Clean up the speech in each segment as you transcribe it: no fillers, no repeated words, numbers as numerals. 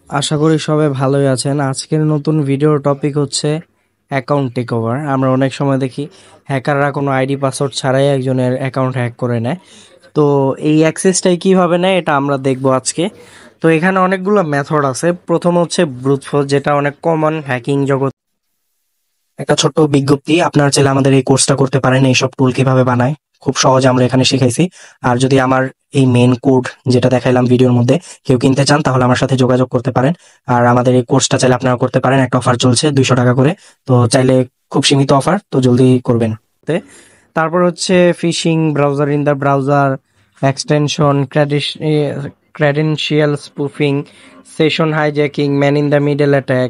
আশা করি সবাই ভালোই আছেন। আজকের নতুন ভিডিওর টপিক হচ্ছে অ্যাকাউন্ট টেক ওভার। আমরা অনেক সময় দেখি হ্যাকাররা কোনো আইডি পাসওয়ার্ড ছাড়াই একজনের অ্যাকাউন্ট হ্যাক করে নেয়। তো এই অ্যাক্সেসটাই কিভাবে নেয় এটা আমরা দেখব আজকে। তো এখানে অনেকগুলো মেথড আছে। প্রথম হচ্ছে ব্রুট ফোর্স, যেটা অনেক কমন হ্যাকিং জগৎ। একটা ছোট্ট বিজ্ঞপ্তি, আপনারা চাইলে আমাদের এই কোর্সটা করতে পারেন, এইসব টুল কিভাবে বানায় খুব সহজে আমরা এখানে শিখাইছি। আর যদি আমার এই মেন কোড যেটা দেখাইলাম ভিডিওর মধ্যে কেউ কিনতে চান, তাহলে আমার সাথে যোগাযোগ করতে পারেন। আর আমাদের এই কোর্সটা চাইলে আপনারা করতে পারেন, একটা অফার চলছে 200 টাকা করে। তো চাইলে খুব সীমিত অফার, তো জলদি করবেন। তারপর হচ্ছে phishing, browser in the browser, extension, credential spoofing, session hijacking, man in the middle attack.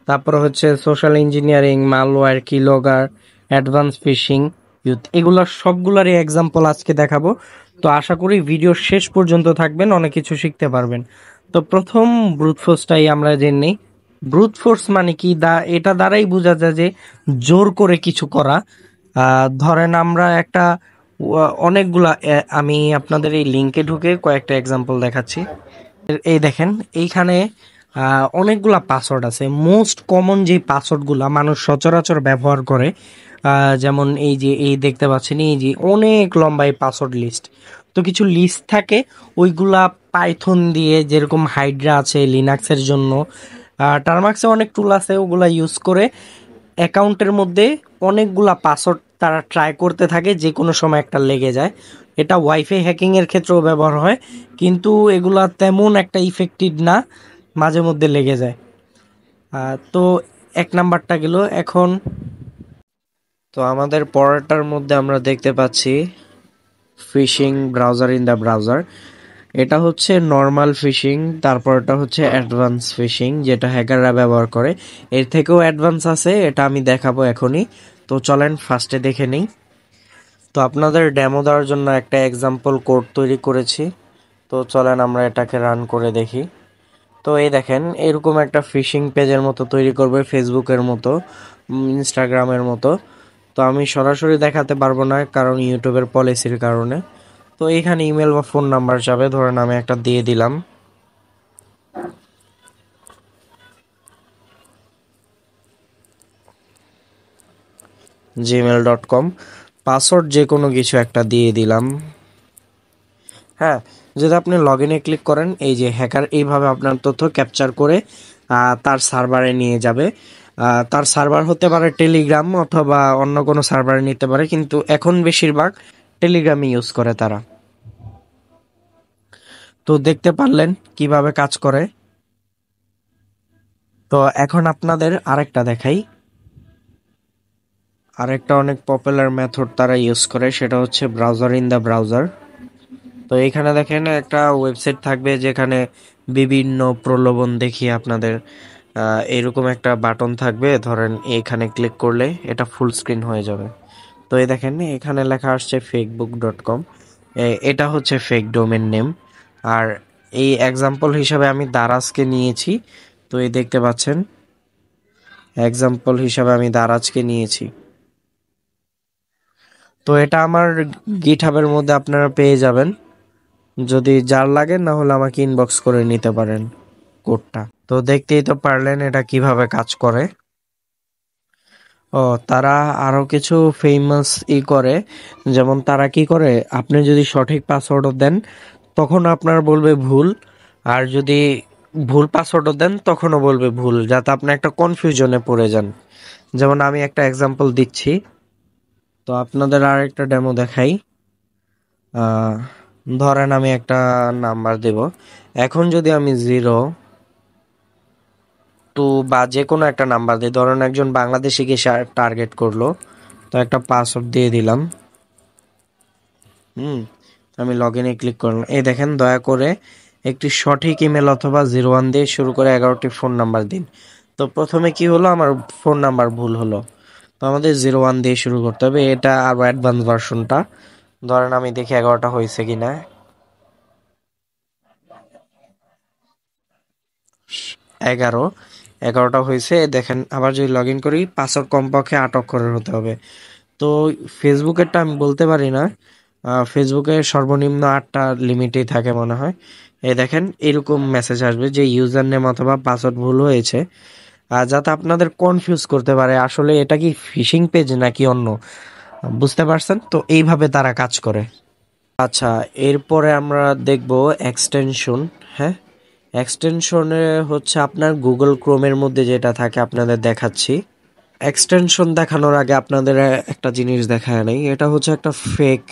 তারপর হচ্ছে social engineering, malware, keylogger, advance phishing, youth. এগুলোর সবগুলোরই এক্সাম্পল আজকে দেখাবো। তো আশা করি ভিডিও শেষ পর্যন্ত থাকবেন, অনেক কিছু শিখতে পারবেন। তো প্রথম ব্রুট ফোর্সটাই আমরা জেনে। ব্রুট ফোর্স মানে কি? এটা দ্বারাই বোঝা যায় যে জোর করে কিছু করা। ধরেন আমরা একটা অনেকগুলা আমি আপনাদের এই লিঙ্কে ঢুকে কয়েকটা এক্সাম্পল দেখাচ্ছি। এই দেখেন, এইখানে অনেকগুলা পাসওয়ার্ড আছে। মোস্ট কমন যে পাসওয়ার্ডগুলা মানুষ সচরাচর ব্যবহার করে, যেমন এই যে এই দেখতে পাচ্ছেন, এই যে অনেক লম্বা এই পাসওয়ার্ড লিস্ট। তো কিছু লিস্ট থাকে, ওইগুলা পাইথন দিয়ে, যেরকম হাইড্রা আছে লিনাক্সের জন্য, টার্মাক্সে অনেক টুল আছে, ওগুলা ইউজ করে অ্যাকাউন্টের মধ্যে অনেকগুলা পাসওয়ার্ড তারা ট্রাই করতে থাকে, যে কোনো সময় একটা লেগে যায়। এটা ওয়াইফাই হ্যাকিংয়ের ক্ষেত্রেও ব্যবহার হয়, কিন্তু এগুলা তেমন একটা ইফেক্টিভ না, মাঝে মধ্যে লেগে যায়। তো এক নাম্বারটা গেল। এখন তো আমাদের পড়াটার মধ্যে আমরা দেখতে পাচ্ছি phishing, browser in the browser. এটা হচ্ছে নর্মাল ফিশিং। তারপরটা হচ্ছে অ্যাডভান্স ফিশিং, যেটা হ্যাকাররা ব্যবহার করে। এর থেকেও অ্যাডভান্স আছে, এটা আমি দেখাবো এখনই। তো চলেন ফার্স্টে দেখে নিই। তো আপনাদের ডেমো দেওয়ার জন্য একটা এক্সাম্পল কোড তৈরি করেছি। তো চলেন আমরা এটাকে রান করে দেখি। তো এই দেখেন, এরকম একটা ফিশিং পেজের মতো তৈরি করবে, ফেসবুকের মতো, ইনস্টাগ্রামের মতো। তো আমি সরাসরি দেখাতে পারবো না, কারণ ইউটিউবের পলিসির কারণে। তো এখানে ইমেল বা ফোন নাম্বার যাবে, ধরেন আমি একটা দিয়ে দিলাম। gmail.com। পাসওয়ার্ড যে কোনো কিছু একটা দিয়ে দিলাম। হ্যাঁ, যদি আপনি লগ ইনে ক্লিক করেন, এই যে হ্যাকার এইভাবে আপনার তথ্য ক্যাপচার করে তার সার্ভারে নিয়ে যাবে। তার সার্ভার হতে পারে টেলিগ্রাম, অথবা অন্য কোনো সার্ভারে নিতে পারে, কিন্তু এখন বেশিরভাগ টেলিগ্রামই ইউজ করে তারা। তো দেখতে পারলেন কিভাবে কাজ করে। তো এখন আপনাদের আরেকটা দেখাই। আরেকটা অনেক পপুলার মেথড তারা ইউজ করে, সেটা হচ্ছে ব্রাউজার ইন দ্য ব্রাউজার। তো এখানে দেখেন একটা ওয়েবসাইট থাকবে, যেখানে বিভিন্ন প্রলোভন দেখিয়ে আপনাদের এরকম একটা বাটন থাকবে, ধরেন এইখানে ক্লিক করলে এটা ফুল স্ক্রিন হয়ে যাবে। তো এই দেখেন, এখানে লেখা আসছে ফেকবুক.com। এটা হচ্ছে ফেক ডোমেন নেম। আর এই এক্সাম্পল হিসাবে আমি দারাজকে নিয়েছি। তো এই দেখতে পাচ্ছেন, এক্সাম্পল হিসাবে আমি দারাজকে নিয়েছি। তো এটা আমার গিটহাবের মধ্যে আপনারা পেয়ে যাবেন, যদি যার লাগে, না হলে আমাকে ইনবক্স করে নিতে পারেন কোডটা। তো দেখতেই তো পারলেন এটা কিভাবে কাজ করে। ও, তারা আরো কিছু ফেমাস করে। যেমন তারা কি করে, আপনি যদি সঠিক পাসওয়ার্ডও দেন তখন আপনার বলবে ভুল, আর যদি ভুল পাসওয়ার্ডও দেন তখনও বলবে ভুল, যাতে আপনি একটা কনফিউশনে পড়ে যান। যেমন আমি একটা এক্সাম্পল দিচ্ছি। তো আপনাদের আর একটা ডেমো দেখাই। আহ, ধরেন আমি একটা নাম্বার দেব। এখন যদি আমি 02 বা যে কোনো একটা নাম্বার দিই, ধরেন একজন বাংলাদেশিকে টার্গেট করলো, তো একটা পাসওয়ার্ড দিয়ে দিলাম। হুম, আমি লগ ইনে ক্লিক করলাম। এই দেখেন, দয়া করে একটি সঠিক ইমেল অথবা 01 দিয়ে শুরু করে 11টি ফোন নাম্বার দিন। তো প্রথমে কি হলো, আমার ফোন নাম্বার ভুল হলো। তো আমাদের 01 দিয়ে শুরু করতে হবে, এটা আরো অ্যাডভান্স ভার্সনটা। ধরেন আমি দেখি 11টা হয়েছে কিনা। 11, 11টা হয়েছে। দেখেন, আবার যদি লগ ইন করি, পাসওয়ার্ড কমপক্ষে 8 অক্ষরের হতে হবে। তো ফেসবুকেরটা আমি বলতে পারি না, ফেসবুকে সর্বনিম্ন 8টা লিমিটেই থাকে মনে হয়। এই দেখেন এরকম মেসেজ আসবে যে ইউজার নেম অথবা পাসওয়ার্ড ভুল হয়েছে, যাতে আপনাদের কনফিউজ করতে পারে আসলে এটা কি ফিশিং পেজ নাকি অন্য। বুঝতে পারছেন তো, এইভাবে তারা কাজ করে। আচ্ছা, এরপরে আমরা দেখব এক্সটেনশন। হ্যাঁ, এক্সটেনশনে হচ্ছে আপনার গুগল ক্রোমের মধ্যে যেটা থাকে আপনাদের দেখাচ্ছি। এক্সটেনশন দেখানোর আগে আপনাদের একটা জিনিস দেখায় নেই, এটা হচ্ছে একটা ফেক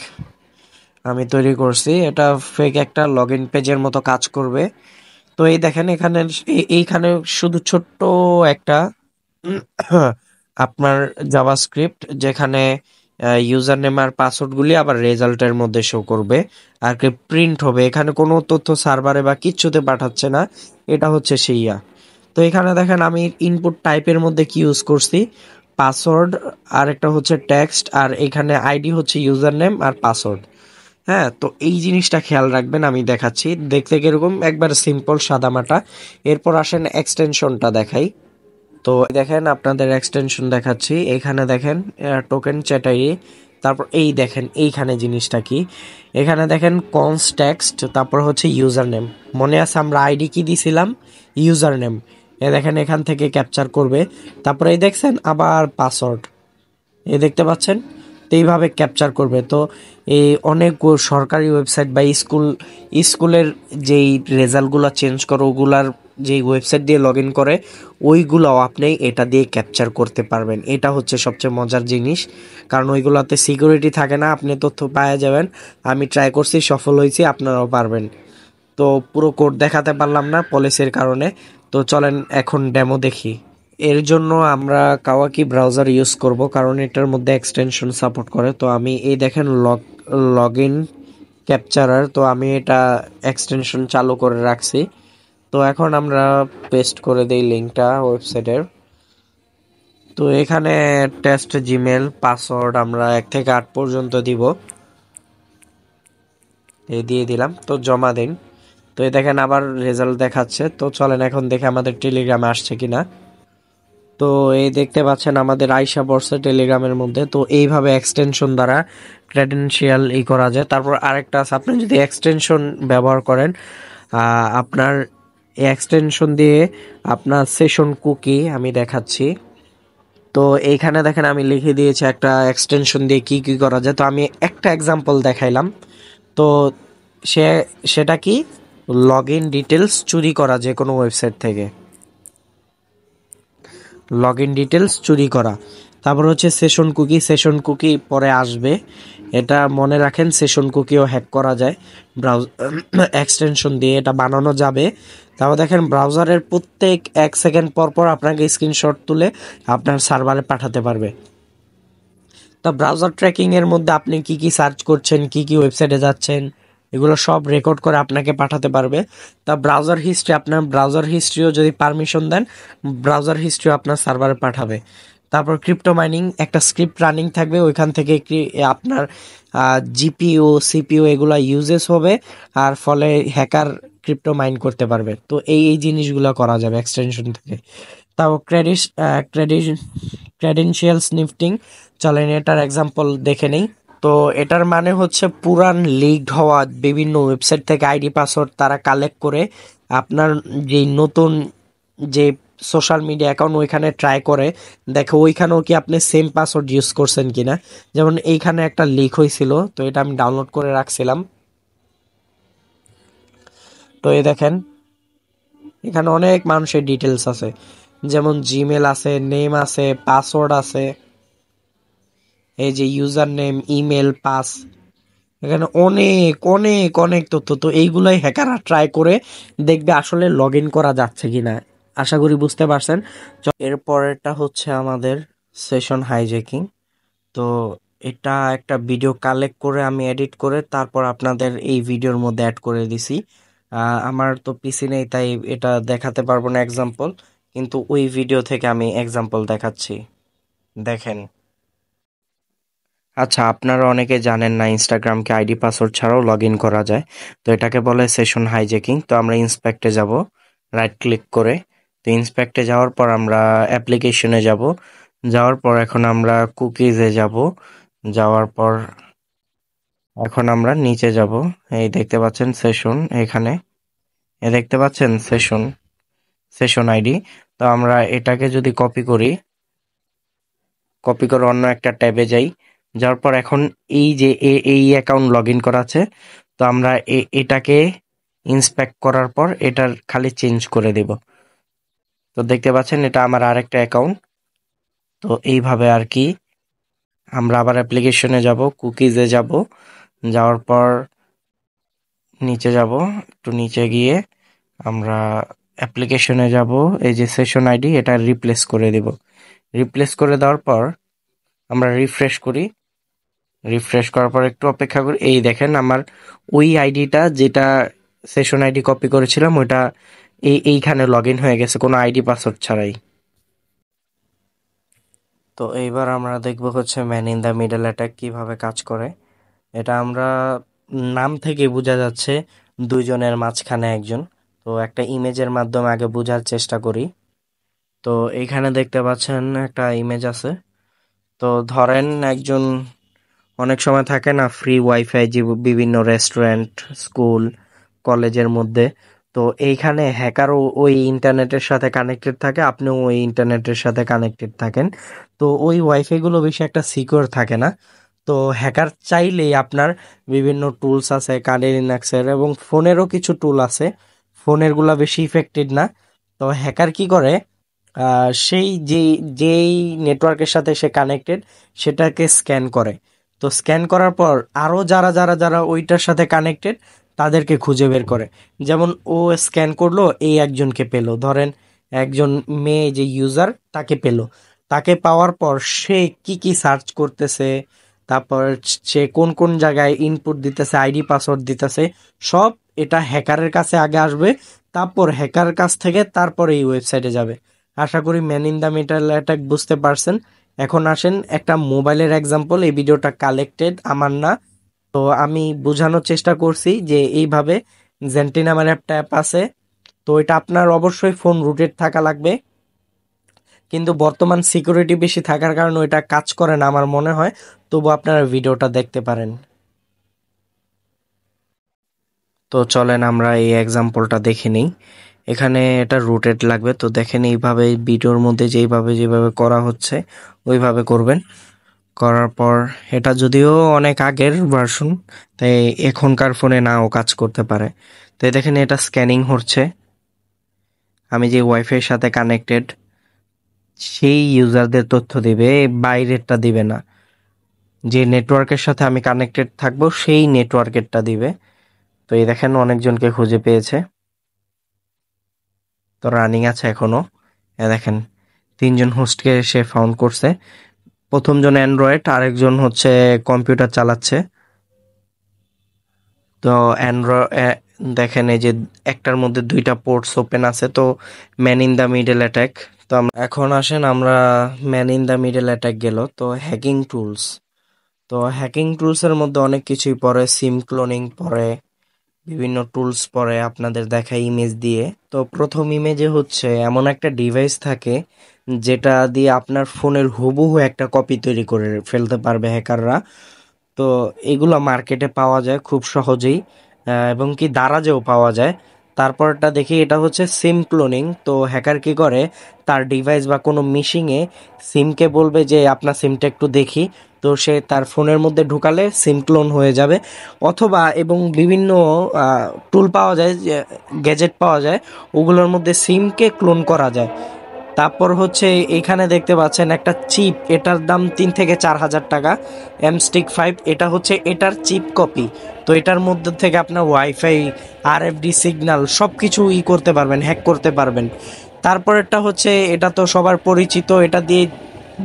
আমি তৈরি করছি। এটা ফেক একটা লগ ইন পেজের মতো কাজ করবে। তো এই দেখেন এখানে এইখানে শুধু ছোট্ট একটা আপনার জাভাস্ক্রিপ্ট, যেখানে ইউজার নেম আর পাসওয়ার্ড গুলি আবার রেজাল্টের মধ্যে শো করবে আর কি প্রিন্ট হবে। এখানে কোনো তথ্য সার্ভারে বা কিচ্ছুতে পাঠাচ্ছে না, এটা হচ্ছে সেইয়া। তো এখানে দেখেন আমি ইনপুট টাইপের মধ্যে কি ইউজ করছি, পাসওয়ার্ড আর একটা হচ্ছে টেক্সট, আর এখানে আইডি হচ্ছে ইউজার নেম আর পাসওয়ার্ড। হ্যাঁ, তো এই জিনিসটা খেয়াল রাখবেন, আমি দেখাচ্ছি। দেখতে কিরকম একবার সিম্পল সাদামাটা। এরপর আসেন এক্সটেনশনটা দেখাই। তো দেখেন আপনাদের এক্সটেনশন দেখাচ্ছি। এখানে দেখেন টোকেন চ্যাটারি, তারপর এই দেখেন এইখানে জিনিসটা কি, এখানে দেখেন কনস টেক্সট, তারপর হচ্ছে ইউজার নেম। মনে আছে আমরা আইডি কি দিছিলাম, ইউজার নেম। এ দেখেন এখান থেকে ক্যাপচার করবে। তারপরে এই দেখছেন আবার পাসওয়ার্ড, এ দেখতে পাচ্ছেন। তো এইভাবে ক্যাপচার করবে। তো এই অনেক সরকারি ওয়েবসাইট বা স্কুলের যেই রেজাল্টগুলো চেঞ্জ করে ওগুলার যেই ওয়েবসাইট দিয়ে লগ ইন করে ওইগুলোও আপনি এটা দিয়ে ক্যাপচার করতে পারবেন। এটা হচ্ছে সবচেয়ে মজার জিনিস, কারণ ওইগুলোতে সিকিউরিটি থাকে না, আপনি তথ্য পাওয়া যাবেন। আমি ট্রাই করছি, সফল হয়েছি, আপনারাও পারবেন। তো পুরো কোড দেখাতে পারলাম না পলিসির কারণে। তো চলেন এখন ডেমো দেখি। এর জন্য আমরা কাওয়াকি ব্রাউজার ইউজ করব, কারণ এটার মধ্যে এক্সটেনশন সাপোর্ট করে। তো আমি এই দেখেন লগ ইন ক্যাপচারার, তো আমি এটা এক্সটেনশন চালু করে রাখছি। তো এখন আমরা পেস্ট করে দেই লিঙ্কটা ওয়েবসাইটের। তো এখানে টেস্ট জিমেল পাসওয়ার্ড আমরা 1 থেকে 8 পর্যন্ত দিব, এই দিয়ে দিলাম। তো জমা দিন। তো এই দেখেন আবার রেজাল্ট দেখাচ্ছে। তো চলেন এখন দেখে আমাদের টেলিগ্রামে আসছে কিনা। তো এই দেখতে পাচ্ছেন আমাদের আইসা পড়ছে টেলিগ্রামের মধ্যে। তো এইভাবে এক্সটেনশন দ্বারা ক্রেডেনশিয়াল করা যায়। তারপর আরেকটা আছে, আপনি যদি এক্সটেনশন ব্যবহার করেন, আপনার এই এক্সটেনশন দিয়ে আপনার সেশন কুকি আমি দেখাচ্ছি। তো এইখানে দেখেন আমি লিখে দিয়েছি একটা এক্সটেনশন দিয়ে কি কি করা যায়। তো আমি একটা এক্সাম্পল দেখাইলাম। তো সে সেটা কি, লগ ইন ডিটেলস চুরি করা যে কোনো ওয়েবসাইট থেকে, লগ ইন ডিটেলস চুরি করা। তারপর হচ্ছে সেশন কুকি, সেশন কুকি পরে আসবে, এটা মনে রাখেন। সেশন কুকিও হ্যাক করা যায় এক্সটেনশন দিয়ে, এটা বানানো যাবে। তারপর দেখেন ব্রাউজারের প্রত্যেক 1 সেকেন্ড পর পর আপনাকে স্ক্রিনশট তুলে আপনার সার্ভারে পাঠাতে পারবে। তা ব্রাউজার ট্র্যাকিং এর মধ্যে আপনি কি কি সার্চ করছেন, কি কি ওয়েবসাইটে যাচ্ছেন, এগুলো সব রেকর্ড করে আপনাকে পাঠাতে পারবে। তা ব্রাউজার হিস্ট্রি, আপনার ব্রাউজার হিস্ট্রিও যদি পারমিশন দেন, ব্রাউজার হিস্ট্রিও আপনার সার্ভারে পাঠাবে। তারপর ক্রিপ্টো মাইনিং, একটা স্ক্রিপ্ট রানিং থাকবে, ওইখান থেকে আপনার জিপিইউ সিপিইউ এগুলো ইউজেস হবে, আর ফলে হ্যাকার ক্রিপ্টো মাইন করতে পারবে। তো এই জিনিসগুলো করা যাবে এক্সটেনশন থেকে। তাও ক্রেডেনশিয়াল স্নিফটিং, চলেন এটার এক্সাম্পল দেখে নেই। তো এটার মানে হচ্ছে পুরান লিকড হওয়া বিভিন্ন ওয়েবসাইট থেকে আইডি পাসওয়ার্ড তারা কালেক্ট করে আপনার যে নতুন যে সোশ্যাল মিডিয়া অ্যাকাউন্ট ওইখানে ট্রাই করে দেখো ওইখানেও কি আপনি সেম পাসওয়ার্ড ইউজ করছেন কিনা। যেমন এইখানে একটা লিক হয়েছিল, তো এটা আমি ডাউনলোড করে রাখছিলাম। তো এই দেখেন এখানে অনেক মানুষের ডিটেলস আছে, যেমন জিমেল আছে, নেম আছে, পাসওয়ার্ড আছে, এই যে ইউজার নেম, ইমেল, পাস, এখানে অনেক অনেক অনেক তথ্য। তো এইগুলাই হ্যাকাররা ট্রাই করে দেখবে আসলে লগ ইন করা যাচ্ছে কিনা। আশা করি বুঝতে পারছেন। এরপরেরটা হচ্ছে আমাদের সেশন হাইজ্যাকিং। তো এটা একটা ভিডিও কালেক্ট করে আমি এডিট করে তারপর আপনাদের এই ভিডিওর মধ্যে অ্যাড করে দিছি। আমার তো পিসি নেই, তাই এটা দেখাতে পারবো না এক্সাম্পল, কিন্তু ওই ভিডিও থেকে আমি এক্সাম্পল দেখাচ্ছি। দেখেন। আচ্ছা, আপনারা অনেকে জানেন না ইনস্টাগ্রামকে আইডি পাসওয়ার্ড ছাড়াও লগ ইন করা যায়। তো এটাকে বলে সেশন হাইজ্যাকিং। তো আমরা ইন্সপেক্টে যাব, রাইট ক্লিক করে। তো ইন্সপেক্টে যাওয়ার পর আমরা অ্যাপ্লিকেশনে যাব, যাওয়ার পর এখন আমরা কুকিজে যাব, যাওয়ার পর এখন আমরা নিচে যাব, এই দেখতে পাচ্ছেন সেশন, এখানে দেখতে পাচ্ছেন সেশন আইডি। তো আমরা এটাকে যদি কপি করে অন্য একটা ট্যাবে যাই, যাওয়ার পর এখন এই যে এই অ্যাকাউন্ট লগ ইন করা আছে, তো আমরা এটাকে ইন্সপেক্ট করার পর এটার খালি চেঞ্জ করে দেব। তো দেখতে পাচ্ছেন এটা আমার আরেকটা অ্যাকাউন্ট। তো এইভাবে আর কি আমরা আবার অ্যাপ্লিকেশনে যাব, কুকিজে যাব, যাওয়ার পর নিচে যাব, একটু নিচে গিয়ে আমরা অ্যাপ্লিকেশনে যাব, এই যে সেশন আইডি এটা রিপ্লেস করে দেব। রিপ্লেস করে দেওয়ার পর আমরা রিফ্রেশ করার পর একটু অপেক্ষা করি। এই দেখেন আমার ওই আইডিটা যেটা সেশন আইডি কপি করেছিলাম ওইটা এইখানে লগ ইন হয়ে গেছে কোনো আইডি পাসওয়ার্ড ছাড়াই। তো এইবার আমরা দেখব হচ্ছে man in the middle attack কিভাবে কাজ করে। এটা আমরা নাম থেকে বোঝা যাচ্ছে দুইজনের মাঝখানে একজন। তো একটা ইমেজের মাধ্যমে আগে বোঝার চেষ্টা করি। তো এইখানে দেখতে পাচ্ছেন একটা ইমেজ আছে। তো ধরেন একজন, অনেক সময় থাকে না ফ্রি ওয়াইফাই যে বিভিন্ন রেস্টুরেন্ট, স্কুল, কলেজের মধ্যে। তো এইখানে হ্যাকারও ওই ইন্টারনেটের সাথে কানেক্টেড থাকে, আপনিও ওই ইন্টারনেটের সাথে কানেক্টেড থাকেন। তো ওই ওয়াইফাই গুলো বেশি একটা সিকিউর থাকে না। তো হ্যাকার চাইলেই আপনার বিভিন্ন টুলস আছে কার্ডে লিনাক্সের, এবং ফোনেরও কিছু টুল আছে, ফোনের গুলা বেশি ইফেক্টেড না। তো হ্যাকার কি করে, সেই যেই নেটওয়ার্কের সাথে সে কানেক্টেড সেটাকে স্ক্যান করে। তো স্ক্যান করার পর আরও যারা ওইটার সাথে কানেক্টেড তাদেরকে খুঁজে বের করে। যেমন ও স্ক্যান করলো, এই একজনকে পেলো, ধরেন একজন মেয়ে যে ইউজার তাকে পেলো। তাকে পাওয়ার পর সে কি কি সার্চ করতেছে, তারপর সে কোন কোন জায়গায় ইনপুট দিতেছে, আইডি পাসওয়ার্ড দিতেছে, সব এটা হ্যাকারের কাছে আগে আসবে। তারপর হ্যাকারের কাছ থেকে তারপরে এই ওয়েবসাইটে যাবে। আশা করি man in the middle attack বুঝতে পারছেন। এখন আসেন একটা মোবাইলের এক্সাম্পল, এই ভিডিওটা কালেক্টেড আমার না। তো আমি বোঝানোর চেষ্টা করছি যে এইভাবে জেন্টি নামের একটা অ্যাপ আছে। তো এটা আপনার অবশ্যই ফোন রুটেড থাকা লাগবে, কিন্তু বর্তমান সিকিউরিটি বেশি থাকার কারণে ওইটা কাজ করে না আমার মনে হয়। তবু আপনারা ভিডিওটা দেখতে পারেন। তো চলেন আমরা এই এক্সাম্পলটা দেখে নিই। এখানে এটা রুটেড লাগবে, তো দেখেন এইভাবে ভিডিওর মধ্যে যেভাবে করা হচ্ছে ওইভাবে করবেন। করার পর এটা যদিও অনেক আগের ভার্সন, তাই এখনকার ফোনে নাও কাজ করতে পারে। তো এই দেখেন এটা স্ক্যানিং হচ্ছে, আমি যে ওয়াইফাই সাথে কানেক্টেড সেই ইউজারদের তথ্য দিবে, বাইরেরটা দিবে না। যে নেটওয়ার্কের সাথে আমি কানেক্টেড থাকবো সেই নেটওয়ার্কেরটা দিবে। তো এই দেখেন অনেকজনকে খুঁজে পেয়েছে, তো রানিং আছে এখনো। দেখেন 3জন হোস্টকে সে ফাউন্ড করছে। প্রথম জন অ্যান্ড্রয়েড, আরেকজন হচ্ছে কম্পিউটার চালাচ্ছে। তো দেখেন এই যে একটার মধ্যে 2টা পোর্টস ওপেন আছে। তো man in the middle attack. তো এখন আসেন আমরা, man in the middle attack গেল। তো হ্যাকিং টুলস, তো হ্যাকিং টুলসের মধ্যে অনেক কিছুই পড়ে, সিম ক্লোনিং পড়ে, বিভিন্ন টুলস পড়ে আপনাদের দেখায় ইমেজ দিয়ে। তো প্রথম ইমেজে হচ্ছে এমন একটা ডিভাইস থাকে যেটা দিয়ে আপনার ফোনের হুবহু একটা কপি তৈরি করে ফেলতে পারবে হ্যাকাররা। তো এগুলো মার্কেটে পাওয়া যায় খুব সহজেই, এবং কি দারাজেও পাওয়া যায়। তারপরটা দেখি এটা হচ্ছে সিম ক্লোনিং। তো হ্যাকার কি করে, তার ডিভাইস বা কোনো মিশিংয়ে সিমকে বলবে যে আপনার সিমটা একটু দেখি। তো সে তার ফোনের মধ্যে ঢুকালে সিম ক্লোন হয়ে যাবে। অথবা এবং বিভিন্ন টুল পাওয়া যায়, গ্যাজেট পাওয়া যায়, ওগুলোর মধ্যে সিমকে ক্লোন করা যায়। তারপর হচ্ছে এখানে দেখতে পাচ্ছেন একটা চিপ, এটার দাম 3 থেকে 4 হাজার টাকা। M-Stick 5, এটা হচ্ছে এটার চিপ কপি। তো এটার মধ্যে থেকে আপনার ওয়াইফাই, RFD সিগন্যাল সব কিছু করতে পারবেন, হ্যাক করতে পারবেন। তারপরেরটা হচ্ছে এটা তো সবার পরিচিত, এটা দিয়ে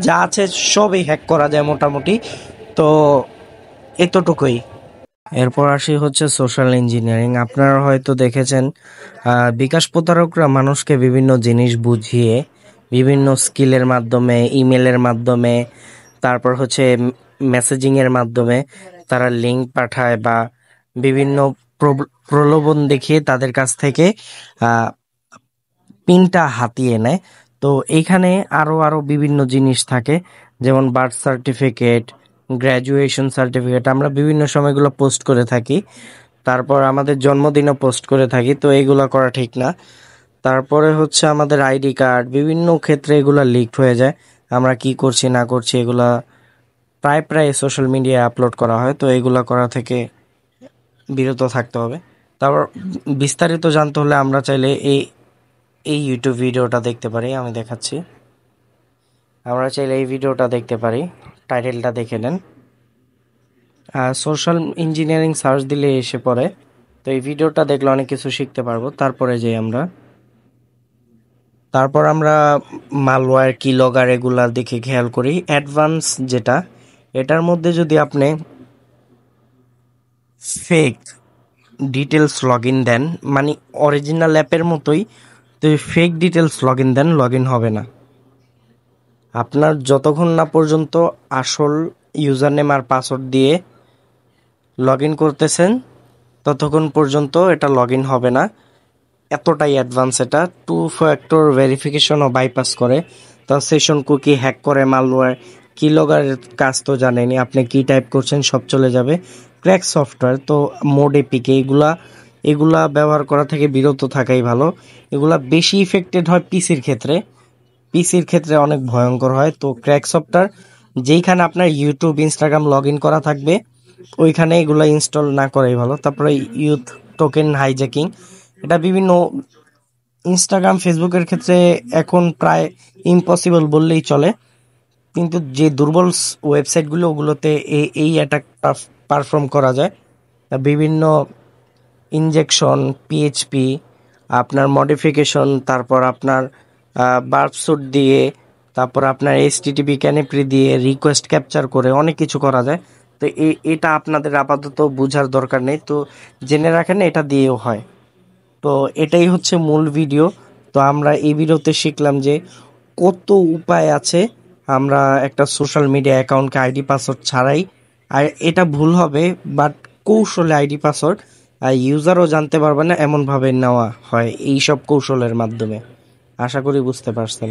যা আছে সবই হ্যাক করা যায় মোটামুটি। তো এতটুকুই। এরপর আসি হচ্ছে সোশ্যাল ইঞ্জিনিয়ারিং। আপনারা হয়তো দেখেছেন বিকাশ প্রতারকরা মানুষকে বিভিন্ন জিনিস বুঝিয়ে বিভিন্ন স্কিলের মাধ্যমে, ইমেলের মাধ্যমে, তারপর হচ্ছে মেসেজিং এর মাধ্যমে তারা লিঙ্ক পাঠায় বা বিভিন্ন প্রলোভন দেখিয়ে তাদের কাছ থেকে আহ, পিনটা হাতিয়ে নেয়। তো এইখানে আরো আরো বিভিন্ন জিনিস থাকে, যেমন বার্থ সার্টিফিকেট, গ্র্যাজুয়েশন সার্টিফিকেট, আমরা বিভিন্ন সময়গুলো পোস্ট করে থাকি। তারপর আমাদের জন্মদিনও পোস্ট করে থাকি, তো এগুলো করা ঠিক না। তারপরে হচ্ছে আমাদের আইডি কার্ড, বিভিন্ন ক্ষেত্রে এগুলা লিকড হয়ে যায়। আমরা কি করছি না করছি এগুলা প্রায় প্রায় সোশ্যাল মিডিয়ায় আপলোড করা হয়, তো এগুলা করা থেকে বিরত থাকতে হবে। তারপর বিস্তারিত জানতে হলে আমরা চাইলে এই এই ইউটিউব ভিডিওটা দেখতে পারি, আমি দেখাচ্ছি। আমরা চাইলে এই ভিডিওটা দেখতে পারি, টাইটেলটা দেখে নেন। সোশ্যাল ইঞ্জিনিয়ারিং সার্চ দিলে এসে পড়ে, তো এই ভিডিওটা দেখলে অনেক কিছু শিখতে পারবো। তারপর আমরা মালওয়্যার, কিলগার এগুলার দিকে খেয়াল করি। অ্যাডভান্স যেটা, এটার মধ্যে যদি আপনি ফেক ডিটেলস লগ ইন দেন, মানে অরিজিনাল অ্যাপের মতোই তো ফেক ডিটেলস লগ ইন দেন, লগ ইন হবে না। আপনার যতক্ষণ না পর্যন্ত আসল ইউজার নেম আর পাসওয়ার্ড দিয়ে লগ ইন করতেছেন ততক্ষণ পর্যন্ত এটা লগ ইন হবে না। এতটাই অ্যাডভান্স এটা। 2 ফ্যাক্টর ভেরিফিকেশনও বাইপাস করে, তা সেশন কুকি হ্যাক করে মালওয়্যার। কিলগারের কাজ তো জানেনি, আপনি কি টাইপ করছেন সব চলে যাবে। ক্র্যাক সফটওয়্যার তো মোড এপিকে, এগুলা ব্যবহার করা থেকে বিরত থাকাই ভালো। এগুলা বেশি ইফেক্টেড হয় পিসির ক্ষেত্রে অনেক ভয়ঙ্কর হয়। তো ক্র্যাক সফটওয়্যার যেইখানে আপনার ইউটিউব, ইনস্টাগ্রাম লগ ইন করা থাকবে ওইখানে এগুলো ইনস্টল না করাই ভালো। তারপরে ইউথ টোকেন হাইজ্যাকিং, এটা বিভিন্ন ইনস্টাগ্রাম, ফেসবুকের ক্ষেত্রে এখন প্রায় ইম্পসিবল বললেই চলে, কিন্তু যে দুর্বল ওয়েবসাইটগুলো ওগুলোতে এই অ্যাটাক পারফর্ম করা যায়। বিভিন্ন ইনজেকশন, পিএইচপি, আপনার মডিফিকেশন, তারপর আপনার বার্ব স্যুট দিয়ে, তারপর আপনার এইচটিটিপি ক্যানেপ্রি দিয়ে রিকোয়েস্ট ক্যাপচার করে অনেক কিছু করা যায়। তো এটা আপনাদের আপাতত বোঝার দরকার নেই, তো জেনে রাখেন এটা দিয়েও হয়। তো এটাই হচ্ছে মূল ভিডিও। তো আমরা এই ভিডিওতে শিখলাম যে কত উপায় আছে আমরা একটা সোশ্যাল মিডিয়া অ্যাকাউন্টকে আইডি পাসওয়ার্ড ছাড়াই, আর এটা ভুল হবে বাট কৌশলে আইডি পাসওয়ার্ড আর ইউজারও জানতে পারবে না এমনভাবে নেওয়া হয় এই সব কৌশলের মাধ্যমে। আশা করি বুঝতে পারছেন।